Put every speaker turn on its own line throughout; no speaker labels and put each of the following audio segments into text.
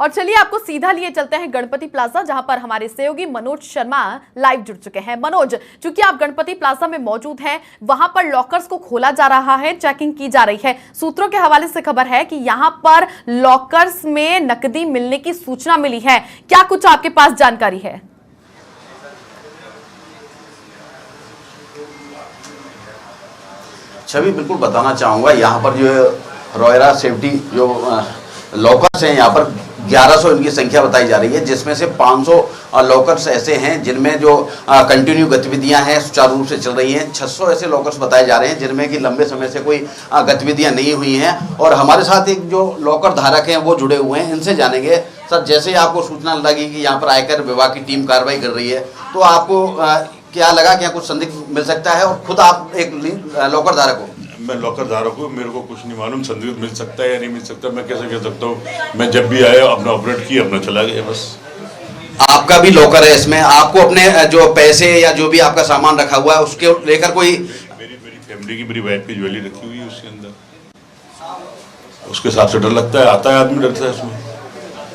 और चलिए आपको सीधा लिए चलते हैं गणपति प्लाजा, जहां पर हमारे सहयोगी मनोज शर्मा लाइव जुड़ चुके हैं। मनोज, चूंकि आप गणपति प्लाजा में मौजूद हैं, वहां पर लॉकर्स को खोला जा रहा है, चेकिंग की जा रही है। सूत्रों के हवाले से खबर है कि यहां पर लॉकर्स में नकदी मिलने की सूचना मिली है। क्या कुछ आपके पास जानकारी है?
छवि, बिल्कुल बताना चाहूँगा, यहाँ पर जो रोयरा सेफ्टी जो लॉकर्स हैं, यहाँ पर 1100 इनकी संख्या बताई जा रही है, जिसमें से 500 लॉकर्स ऐसे हैं जिनमें जो कंटिन्यू गतिविधियां हैं सुचारू रूप से चल रही हैं। 600 ऐसे लॉकर्स बताए जा रहे हैं जिनमें कि लंबे समय से कोई गतिविधियां नहीं हुई हैं। और हमारे साथ एक जो लॉकर धारक हैं वो जुड़े हुए हैं, इनसे जानेंगे। सर, जैसे ही आपको सूचना लगी कि यहाँ पर आयकर विभाग की टीम कार्रवाई कर रही है, तो आपको क्या लगा कि यहाँ कुछ संदिग्ध मिल सकता है? और खुद आप एक लॉकर धारक हो।
मैं लॉकर धारक हूँ, मेरे को कुछ नहीं मालूम संदिग्ध मिल सकता है या नहीं मिल सकता। मैं कैसे कह सकता हूँ? मैं जब भी आया अपना ऑपरेट किया, अपना चला गया बस।
आपका भी लॉकर है, इसमें आपको अपने जो पैसे या जो भी आपका सामान रखा हुआ है उसके लेकर कोई?
मेरी फैमिली की, मेरी वाइफ की ज्वेलरी रखी हुई है उसके अंदर। उसके हिसाब से डर लगता है, आता है आदमी डरता है उसमें।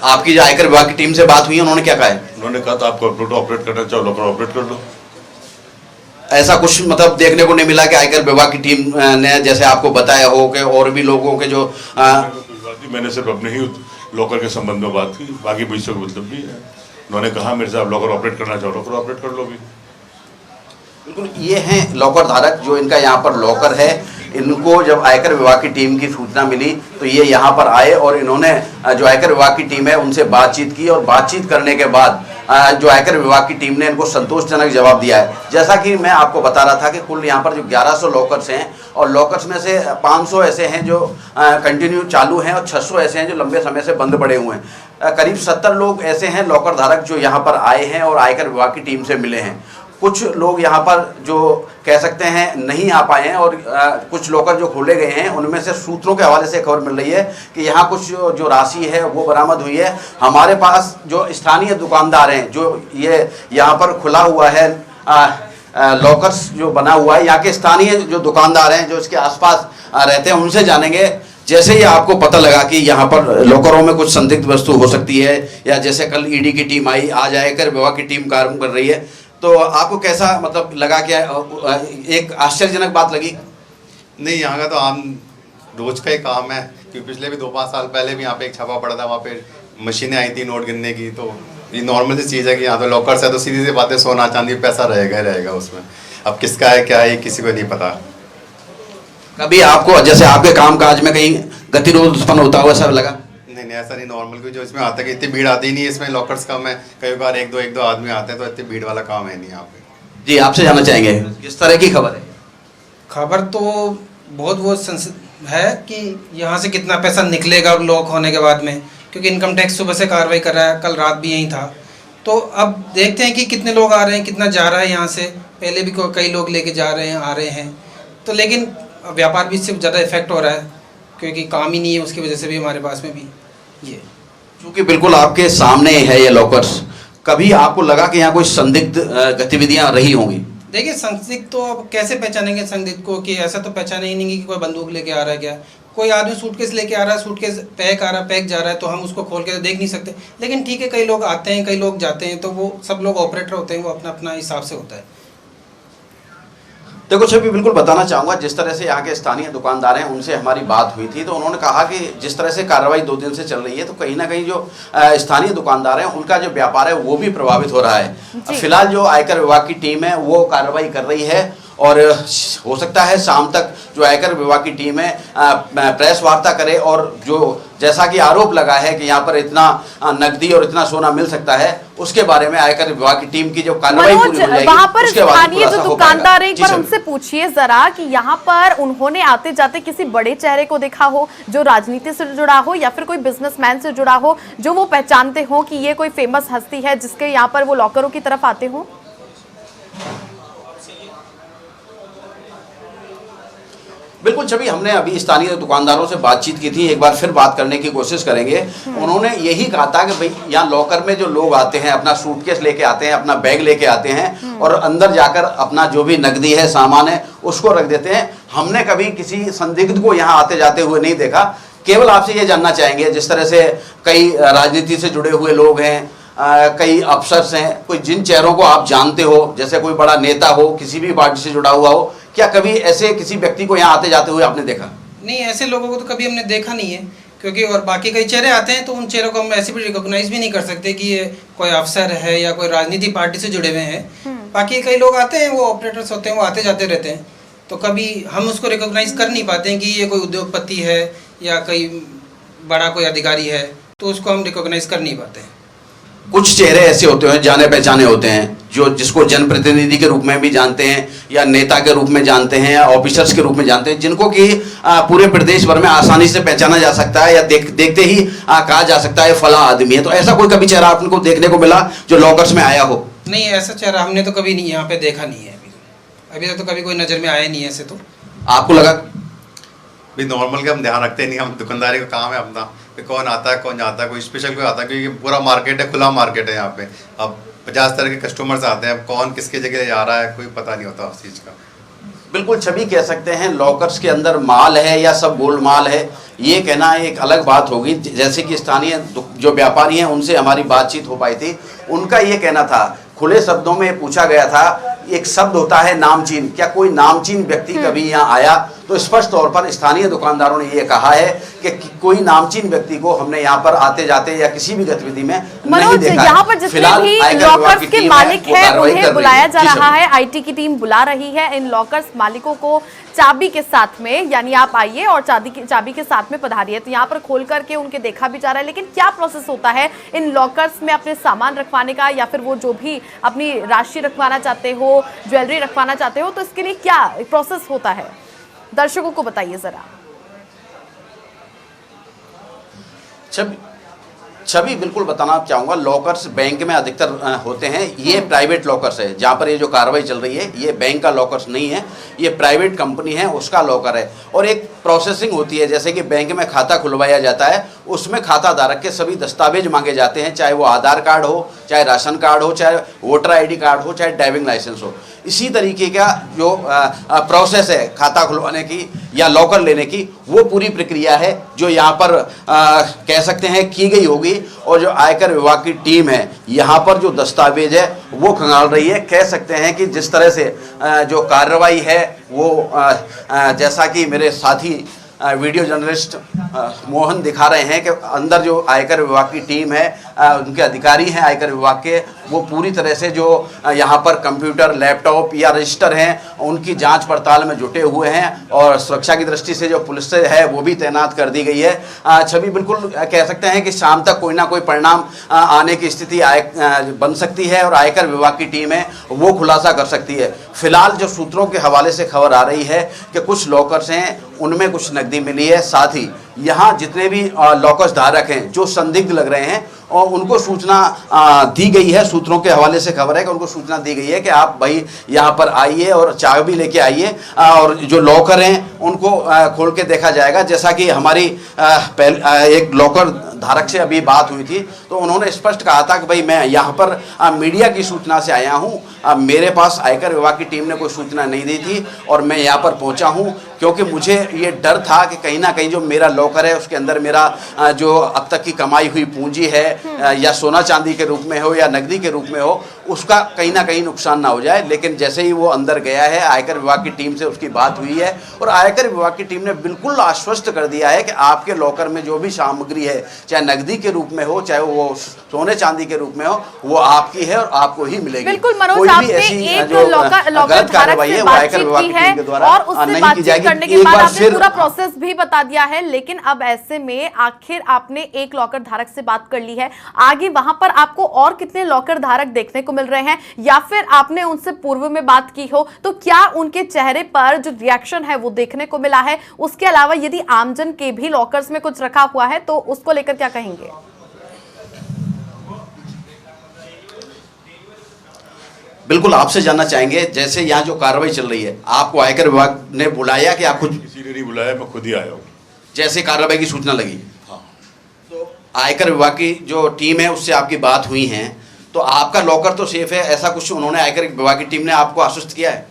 आपकी जो आयकर विभाग की टीम से बात हुई, उन्होंने क्या कहा है?
उन्होंने कहा था आपको ऑपरेट करना चाहो, लॉकर ऑपरेट कर लो।
ऐसा कुछ मतलब देखने को नहीं मिला कि आयकर विभाग की टीम ने जैसे आपको बताया हो कि और भी लोगों के जो
मैंने सिर्फ अपने ही लॉकर के संबंध में बात की, बाकी पैसों का मतलब भी है। उन्होंने कहा मेरे से आप लॉकर ऑपरेट करना चाहो, लॉकर ऑपरेट कर लो भी।
बिल्कुल, ये हैं लॉकर धारक जो इनका यहाँ पर लॉकर है। इनको जब आयकर विभाग की टीम की सूचना मिली तो ये यहाँ पर आए और इन्होंने जो आयकर विभाग की टीम है उनसे बातचीत की, और बातचीत करने के बाद जो आयकर विभाग की टीम ने इनको संतोषजनक जवाब दिया है। जैसा कि मैं आपको बता रहा था कि कुल यहाँ पर जो 1100 लॉकर्स हैं, और लॉकर्स में से 500 ऐसे हैं जो कंटिन्यू चालू हैं, और 600 ऐसे हैं जो लंबे समय से बंद पड़े हुए हैं। करीब 70 लोग ऐसे हैं लॉकर धारक जो यहाँ पर आए हैं और आयकर विभाग की टीम से मिले हैं। कुछ लोग यहाँ पर जो कह सकते हैं नहीं आ पाए हैं, और कुछ लॉकर जो खोले गए हैं उनमें से सूत्रों के हवाले से खबर मिल रही है कि यहाँ कुछ जो राशि है वो बरामद हुई है। हमारे पास जो स्थानीय दुकानदार हैं, जो ये यहाँ पर खुला हुआ है लॉकर्स जो बना हुआ है, यहाँ के स्थानीय जो दुकानदार हैं जो इसके आसपास रहते हैं, उनसे जानेंगे। जैसे ही आपको पता लगा कि यहाँ पर लॉकरों में कुछ संदिग्ध वस्तु हो सकती है, या जैसे कल ईडी की टीम आई, आज आयकर विभाग की टीम कार्य कर रही है, तो आपको कैसा मतलब लगा? क्या एक आश्चर्यजनक बात लगी?
नहीं, यहाँ का तो आम रोज का ही काम है, क्योंकि पिछले भी 2-5 साल पहले भी यहाँ पे एक छापा पड़ा था, वहाँ पे मशीनें आई थी नोट गिनने की। तो ये नॉर्मल सी चीज़ है कि यहाँ तो लॉकर्स है तो सीधी सी बातें, सोना चांदी पैसा रहेगा ही रहेगा उसमें। अब किसका है क्या है किसी को नहीं पता।
कभी आपको जैसे आपके काम काज में कहीं गतिरोध उत्पन्न होता हुआ ऐसा लगा?
नहीं, ऐसा नहीं। नॉर्मल कोई जो इसमें आता है कि इतनी भीड़ आती ही नहीं है इसमें। लॉकर्स कम है, कई बार एक दो आदमी आते हैं, तो इतनी भीड़ वाला काम है नहीं यहाँ पे।
जी, आपसे जानना चाहेंगे किस तरह की खबर है?
खबर तो बहुत वो है कि यहाँ से कितना पैसा निकलेगा लॉक होने के बाद में, क्योंकि इनकम टैक्स सुबह से कार्रवाई कर रहा है, कल रात भी यहीं था। तो अब देखते हैं कि कितने लोग आ रहे हैं, कितना जा रहा है यहाँ से। पहले भी कई लोग लेके जा रहे हैं, आ रहे हैं, तो लेकिन व्यापार भी इससे ज़्यादा इफेक्ट हो रहा है, क्योंकि काम ही नहीं है, उसकी वजह से भी हमारे पास में भी ये।
क्योंकि बिल्कुल आपके सामने है ये लॉकर्स, कभी आपको लगा कि यहाँ कोई संदिग्ध गतिविधियां रही होंगी?
देखिए, संदिग्ध तो अब कैसे पहचानेंगे संदिग्ध को, कि ऐसा तो पहचाने ही नहीं कि कोई बंदूक लेके आ रहा है क्या। कोई आदमी सूटकेस लेके आ रहा है, सूटकेस पैक आ रहा है, पैक जा रहा है, तो हम उसको खोल के देख नहीं सकते। लेकिन ठीक है, कई लोग आते हैं, कई लोग जाते हैं, तो वो सब लोग ऑपरेटर होते हैं, वो अपना अपना हिसाब से होता है।
देखो छवि, बिल्कुल बताना चाहूँगा, जिस तरह से यहाँ के स्थानीय दुकानदार हैं उनसे हमारी बात हुई थी, तो उन्होंने कहा कि जिस तरह से कार्रवाई 2 दिन से चल रही है, तो कहीं ना कहीं जो स्थानीय दुकानदार हैं उनका जो व्यापार है वो भी प्रभावित हो रहा है। फिलहाल जो आयकर विभाग की टीम है वो कार्रवाई कर रही है, और हो सकता है शाम तक जो आयकर विभाग की टीम है प्रेस वार्ता करे, और जो जैसा कि आरोप लगा है कि यहाँ पर इतना नकदी और इतना सोना मिल सकता है, उसके बारे में आयकर विभाग की टीम की जो कार्रवाई पूरी हो जाएगी,
वहाँ पर स्थानीय जो दुकानदार है, एक बार उनसे पूछिए जरा कि यहाँ पर उन्होंने आते जाते किसी बड़े चेहरे को देखा हो जो राजनीति से जुड़ा हो, या फिर कोई बिजनेसमैन से जुड़ा हो जो वो पहचानते हो कि ये कोई फेमस हस्ती है जिसके यहाँ पर वो लॉकरों की तरफ आते हो?
बिल्कुल छवि, हमने अभी स्थानीय दुकानदारों से बातचीत की थी, एक बार फिर बात करने की कोशिश करेंगे। उन्होंने यही कहा था कि भाई यहाँ लॉकर में जो लोग आते हैं अपना सूटकेस लेके आते हैं, अपना बैग लेके आते हैं, और अंदर जाकर अपना जो भी नकदी है, सामान है, उसको रख देते हैं। हमने कभी किसी संदिग्ध को यहाँ आते जाते हुए नहीं देखा। केवल आपसे ये जानना चाहेंगे, जिस तरह से कई राजनीति से जुड़े हुए लोग हैं, कई अफसर्स हैं, कोई जिन चेहरों को आप जानते हो, जैसे कोई बड़ा नेता हो, किसी भी पार्टी से जुड़ा हुआ हो, क्या कभी ऐसे किसी व्यक्ति को यहाँ आते जाते हुए आपने देखा?
नहीं, ऐसे लोगों को तो कभी हमने देखा नहीं है, क्योंकि और बाकी कई चेहरे आते हैं तो उन चेहरों को हम ऐसे भी रिकॉग्नाइज भी नहीं कर सकते कि ये कोई अफसर है या कोई राजनीति पार्टी से जुड़े हुए हैं। बाकी कई लोग आते हैं, वो ऑपरेटर्स होते हैं, वो आते जाते रहते हैं, तो कभी हम उसको रिकॉग्नाइज कर नहीं पाते हैं कि ये कोई उद्योगपति है या कोई बड़ा कोई अधिकारी है, तो उसको हम रिकॉग्नाइज कर नहीं पाते हैं।
कुछ चेहरे ऐसे होते हैं, जाने पहचाने होते हैं, जो जिसको जनप्रतिनिधि के रूप में भी जानते हैं या नेता के रूप में जानते हैं या ऑफिसर्स के रूप में जानते हैं, जिनको कि पूरे प्रदेश भर में आसानी से पहचाना जा सकता है या देखते ही कहा जा सकता है फला आदमी है। तो ऐसा कोई कभी चेहरा आपको देखने को मिला जो लॉकर्स में आया हो?
नहीं, ऐसा चेहरा हमने तो कभी नहीं यहाँ पे देखा नहीं है। अभी तक तो कभी कोई नज़र में आया नहीं है ऐसे। तो आपको
लगा?
भी नॉर्मल का हम ध्यान रखते नहीं, हम दुकानदारी का काम है अपना, कौन आता है कौन जाता है, कोई स्पेशल कोई आता है, क्योंकि पूरा मार्केट है, खुला मार्केट है यहाँ पे। अब 50 तरह के कस्टमर्स आते हैं, कौन किसके जगह जा रहा है कोई पता नहीं होता उस चीज़ का।
बिल्कुल छवि कह सकते हैं लॉकर्स के अंदर माल है या सब गोल्ड माल है, ये कहना एक अलग बात होगी। जैसे कि स्थानीय जो व्यापारी हैं उनसे हमारी बातचीत हो पाई थी, उनका ये कहना था, खुले शब्दों में पूछा गया था, एक शब्द होता है नामचीन, क्या कोई नामचीन व्यक्ति कभी यहाँ आया? तो स्पष्ट तौर पर स्थानीय दुकानदारों ने ये कहा है कि कोई नामचीन व्यक्ति को हमने यहाँ पर आते जाते या किसी भी गतिविधि में नहीं देखा।
यहाँ पर जितने भी लॉकर्स के मालिक हैं उन्हें बुलाया जा रहा है, आईटी की टीम बुला रही है इन लॉकर्स मालिकों को चाबी के साथ में, यानी आप आइए और चाबी के साथ में पधारिए। तो यहाँ पर खोल करके उनके देखा भी जा रहा है, लेकिन क्या प्रोसेस होता है इन लॉकर्स में अपने सामान रखवाने का, या फिर वो जो भी अपनी राशि रखवाना चाहते हो, ज्वेलरी रखवाना चाहते हो, तो इसके लिए क्या प्रोसेस होता है, दर्शकों को बताइए जरा।
छवि बिल्कुल बताना चाहूँगा, लॉकर्स बैंक में अधिकतर होते हैं, ये प्राइवेट लॉकर्स है। जहाँ पर ये जो कार्रवाई चल रही है ये बैंक का लॉकर्स नहीं है, ये प्राइवेट कंपनी है उसका लॉकर है। और एक प्रोसेसिंग होती है, जैसे कि बैंक में खाता खुलवाया जाता है, उसमें खाता धारक के सभी दस्तावेज मांगे जाते हैं, चाहे वो आधार कार्ड हो, चाहे राशन कार्ड हो, चाहे वोटर ID कार्ड हो, चाहे ड्राइविंग लाइसेंस हो। इसी तरीके का जो प्रोसेस है खाता खुलवाने की या लॉकर लेने की, वो पूरी प्रक्रिया है जो यहाँ पर कह सकते हैं की गई होगी। और जो आयकर विभाग की टीम है यहाँ पर जो दस्तावेज है वो खंगाल रही है। कह सकते हैं कि जिस तरह से जो कार्रवाई है वो जैसा कि मेरे साथी वीडियो जर्नलिस्ट मोहन दिखा रहे हैं कि अंदर जो आयकर विभाग की टीम है, उनके अधिकारी हैं आयकर विभाग के, वो पूरी तरह से जो यहाँ पर कंप्यूटर, लैपटॉप या रजिस्टर हैं उनकी जांच पड़ताल में जुटे हुए हैं। और सुरक्षा की दृष्टि से जो पुलिस है वो भी तैनात कर दी गई है। छवि बिल्कुल कह सकते हैं कि शाम तक कोई ना कोई परिणाम आने की स्थिति बन सकती है और आयकर विभाग की टीम है वो खुलासा कर सकती है। फिलहाल जो सूत्रों के हवाले से खबर आ रही है कि कुछ लॉकर्स हैं उनमें कुछ नकदी मिली है, साथ ही यहाँ जितने भी लॉकर्स धारक हैं जो संदिग्ध लग रहे हैं और उनको सूचना दी गई है। सूत्रों के हवाले से खबर है कि उनको सूचना दी गई है कि आप भाई यहाँ पर आइए और चाबी लेके आइए और जो लॉकर हैं उनको खोल के देखा जाएगा। जैसा कि हमारी एक लॉकर धारक से अभी बात हुई थी तो उन्होंने स्पष्ट कहा था कि भाई मैं यहाँ पर मीडिया की सूचना से आया हूँ, मेरे पास आयकर विभाग की टीम ने कोई सूचना नहीं दी थी और मैं यहाँ पर पहुँचा हूँ क्योंकि मुझे ये डर था कि कहीं ना कहीं जो मेरा लॉकर है उसके अंदर मेरा जो अब तक की कमाई हुई पूंजी है या सोना चांदी के रूप में हो या नकदी के रूप में हो, उसका कहीं ना कहीं नुकसान ना हो जाए। लेकिन जैसे ही वो अंदर गया है, आयकर विभाग की टीम से उसकी बात हुई है और आयकर विभाग की टीम ने बिल्कुल आश्वस्त कर दिया है कि आपके लॉकर में जो भी सामग्री है, चाहे नकदी के रूप में हो चाहे वो सोने चांदी के रूप में हो, वो आपकी है और आपको ही मिलेगी।
बिल्कुल मनोज, आपने एक लॉकर धारक से बातचीत की है और उससे बातचीत करने के बाद आपने पूरा प्रोसेस भी बता दिया है। लेकिन अब ऐसे में आखिर आपने एक लॉकर धारक से बात कर ली है, आगे वहां पर आपको और कितने लॉकर धारक देखने को मिल रहे हैं या फिर आपने उनसे पूर्व में बात की हो तो क्या उनके चेहरे पर जो रिएक्शन है वो देखने को मिला है? उसके अलावा यदि आमजन के भी लॉकर्स में कुछ रखा हुआ है तो उसको लेकर क्या कहेंगे?
बिल्कुल आपसे जानना चाहेंगे, जैसे यहाँ जो कार्रवाई चल रही है आपको आयकर विभाग ने बुलाया कि आप खुद?
किसी ने नहीं बुलाया, मैं खुद ही आया हूँ।
जैसे कार्रवाई की सूचना लगी,
हाँ,
तो आयकर विभाग की जो टीम है उससे आपकी बात हुई है तो आपका लॉकर तो सेफ है, ऐसा कुछ उन्होंने आयकर विभाग की टीम ने आपको आश्वस्त किया है?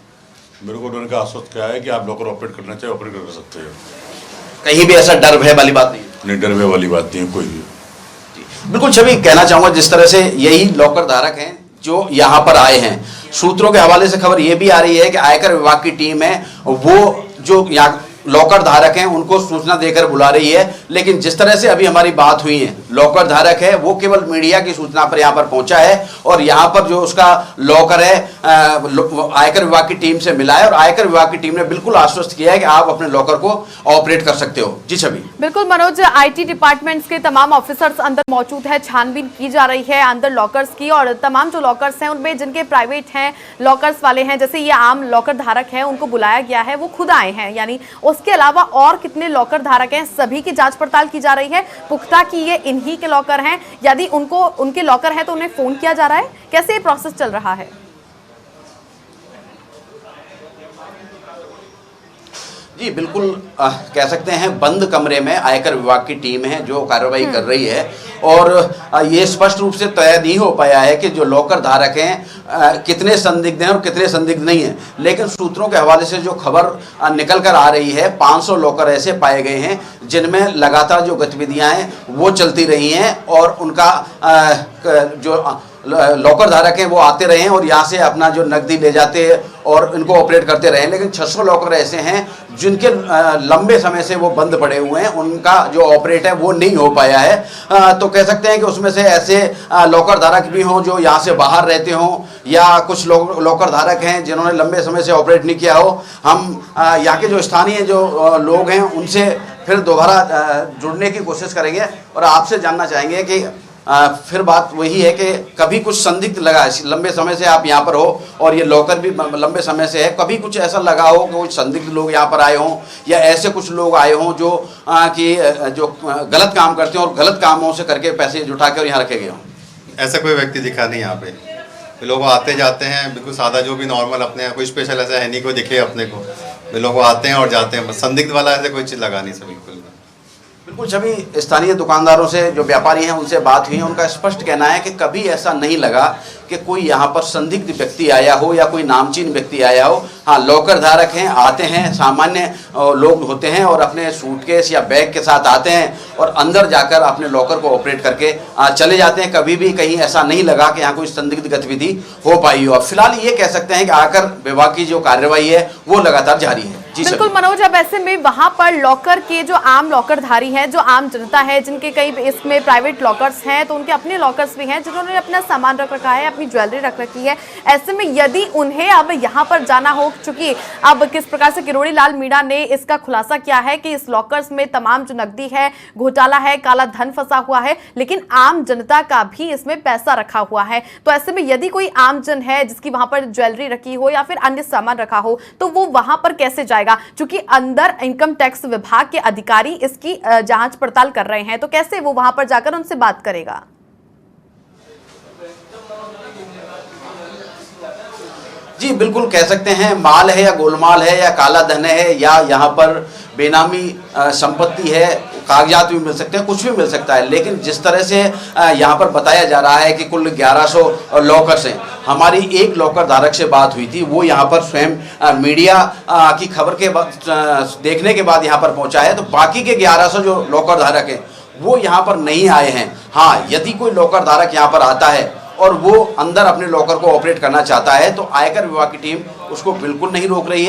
मेरे को उन्होंने कहा आश्वस्त किया है कि आप लॉकर ऑपरेट करना चाहे ऑपरेट कर सकते हो।
कहीं भी ऐसा डर भय वाली बात नहीं है?
नहीं, डर भय वाली बात नहीं है कोई भी।
बिल्कुल छवि, कहना चाहूंगा जिस तरह से यही लॉकर धारक हैं जो यहाँ पर आए हैं, सूत्रों के हवाले से खबर ये भी आ रही है कि आयकर विभाग की टीम है वो जो यहाँ लॉकर धारक हैं उनको सूचना देकर बुला रही है, लेकिन जिस तरह से अभी हमारी बात हुई है, लॉकर धारक है वो केवल मीडिया की सूचना पर यहाँ पर पहुंचा है और यहाँ पर जो उसका लॉकर है आयकर विभाग की टीम से मिला है और आयकर विभाग की टीम ने बिल्कुल आश्वस्त किया है कि आप अपने लॉकर को ऑपरेट कर सकते हो। जी छवि।
बिल्कुल मनोज, आईटी डिपार्टमेंट्स के तमाम ऑफिसर्स अंदर मौजूद है, छानबीन की जा रही है अंदर लॉकर्स की, और तमाम जो लॉकर्स हैं उनमें जिनके प्राइवेट हैं लॉकर्स वाले हैं, जैसे ये आम लॉकर धारक है उनको बुलाया गया है, वो खुद आए हैं, यानी उसके अलावा और कितने लॉकर धारक हैं सभी की जांच पड़ताल की जा रही है, पुख्ता की ये इन्हीं के लॉकर हैं, यदि उनके लॉकर है तो उन्हें फोन किया जा रहा है, कैसे ये प्रोसेस चल रहा है?
जी बिल्कुल, कह सकते हैं बंद कमरे में आयकर विभाग की टीम है जो कार्रवाई कर रही है और ये स्पष्ट रूप से तय नहीं हो पाया है कि जो लॉकर धारक हैं कितने संदिग्ध हैं और कितने संदिग्ध नहीं हैं, लेकिन सूत्रों के हवाले से जो खबर निकल कर आ रही है 500 लॉकर ऐसे पाए गए हैं जिनमें लगातार जो गतिविधियां हैं वो चलती रही हैं और उनका जो लॉकर धारक हैं वो आते रहे हैं और यहाँ से अपना जो नकदी ले जाते और इनको ऑपरेट करते रहे, लेकिन 600 लॉकर ऐसे हैं जिनके लंबे समय से वो बंद पड़े हुए हैं, उनका जो ऑपरेट है वो नहीं हो पाया है। तो कह सकते हैं कि उसमें से ऐसे लॉकर धारक भी हों जो यहाँ से बाहर रहते हों या कुछ लॉकर धारक हैं जिन्होंने लंबे समय से ऑपरेट नहीं किया हो। हम यहाँ के जो स्थानीय जो लोग हैं उनसे फिर दोबारा जुड़ने की कोशिश करेंगे और आपसे जानना चाहेंगे कि फिर बात वही है कि कभी कुछ संदिग्ध लगा है, लंबे समय से आप यहाँ पर हो और ये लॉकर भी लंबे समय से है, कभी कुछ ऐसा लगा हो कि कुछ संदिग्ध लोग यहाँ पर आए हों या ऐसे कुछ लोग आए हों जो जो गलत काम करते हैं और गलत कामों से करके पैसे जुटा के और यहाँ रखे गए हों?
ऐसा कोई व्यक्ति दिखा नहीं यहाँ पे। लोग आते जाते हैं बिल्कुल सादा, जो भी नॉर्मल अपने, कोई स्पेशल ऐसा है नहीं कोई दिखे अपने को। लोग आते हैं और जाते हैं, संदिग्ध वाला ऐसे कोई चीज़ लगा नहीं सब बिल्कुल।
बिल्कुल सभी स्थानीय दुकानदारों से जो व्यापारी हैं उनसे बात हुई है, उनका स्पष्ट कहना है कि कभी ऐसा नहीं लगा कि कोई यहाँ पर संदिग्ध व्यक्ति आया हो या कोई नामचीन व्यक्ति आया हो। हाँ, लॉकर धारक हैं, आते हैं, सामान्य लोग होते हैं और अपने सूटकेस या बैग के साथ आते हैं और अंदर जाकर अपने लॉकर को ऑपरेट करके चले जाते हैं। कभी भी कहीं ऐसा नहीं लगा कि यहाँ कोई संदिग्ध गतिविधि हो पाई हो। फिलहाल ये कह सकते हैं कि आकर विभाग की जो कार्रवाई है वो लगातार जारी है।
बिल्कुल मनोज, अब ऐसे में वहां पर लॉकर के जो आम लॉकरधारी हैं, जो आम जनता है जिनके कई इसमें प्राइवेट लॉकर्स हैं, तो उनके अपने लॉकर्स भी हैं जिन्होंने अपना सामान रख रखा है, अपनी ज्वेलरी रख रखी है। ऐसे में यदि उन्हें अब यहाँ पर जाना हो, चूंकि अब किस प्रकार से किरोड़ी लाल मीणा ने इसका खुलासा किया है कि इस लॉकर्स में तमाम जो नकदी है, घोटाला है, काला धन फंसा हुआ है, लेकिन आम जनता का भी इसमें पैसा रखा हुआ है। तो ऐसे में यदि कोई आम जन है जिसकी वहां पर ज्वेलरी रखी हो या फिर अन्य सामान रखा हो, तो वो वहां पर कैसे जाएगा? क्योंकि अंदर इनकम टैक्स विभाग के अधिकारी इसकी जांच पड़ताल कर रहे हैं, तो कैसे वो वहां पर जाकर उनसे बात करेगा?
जी बिल्कुल, कह सकते हैं माल है या गोलमाल है या काला धन है या यहाँ पर बेनामी संपत्ति है, कागजात भी मिल सकते हैं, कुछ भी मिल सकता है, लेकिन जिस तरह से यहाँ पर बताया जा रहा है कि कुल 1100 लॉकर्स हैं। हमारी एक लॉकर धारक से बात हुई थी, वो यहाँ पर स्वयं मीडिया की खबर के बाद देखने के बाद यहाँ पर पहुँचा है, तो बाकी के 1100 जो लॉकर धारक हैं वो यहाँ पर नहीं आए हैं। हाँ, यदि कोई लॉकर धारक यहाँ पर आता है और वो अंदर अपने लॉकर को ऑपरेट करना चाहता है तो आयकर विभाग की टीम उसको बिल्कुल नहीं रोक रही है।